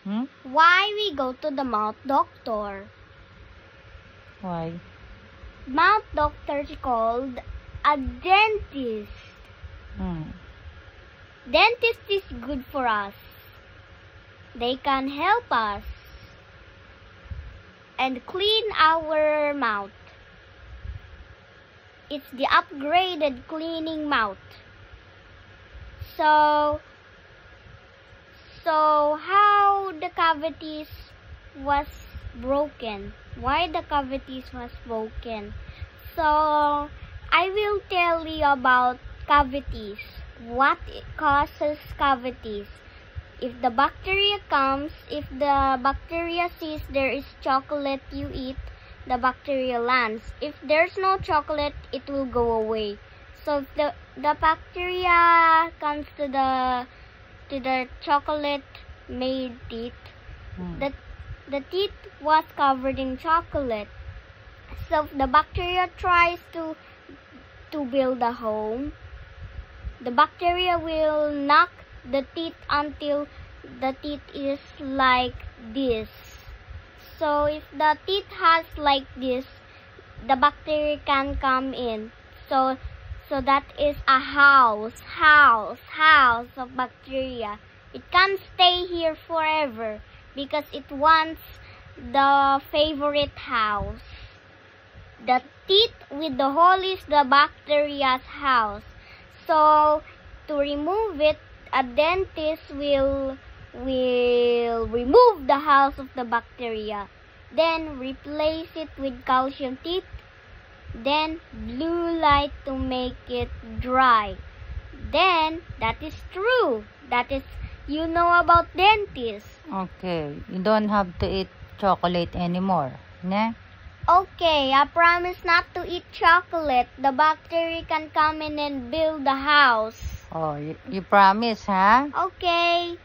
Hmm? Why we go to the mouth doctor? Why? Mouth doctor is called a dentist. Dentist is good for us. They can help us and clean our mouth. It's the upgraded cleaning mouth. So how the cavities was broken? Why the cavities was broken? So I will tell you about cavities. What causes cavities? If the bacteria comes, if the bacteria sees there is chocolate you eat, the bacteria lands. If there's no chocolate, it will go away. So if the bacteria comes to the chocolate made teeth, the teeth was covered in chocolate. So if the bacteria tries to build a home, the bacteria will knock the teeth until the teeth is like this. So if the teeth has like this, the bacteria can come in. So that is a house of bacteria. It can't stay here forever because it wants the favorite house. The teeth with the hole is the bacteria's house. So to remove it, a dentist will remove the house of the bacteria, then replace it with calcium teeth, then blue light to make it dry. Then that is true. That is, you know about dentists. Okay, you don't have to eat chocolate anymore, ne? Okay, I promise not to eat chocolate. The bacteria can come in and build the house. Oh, you promise, huh? Okay.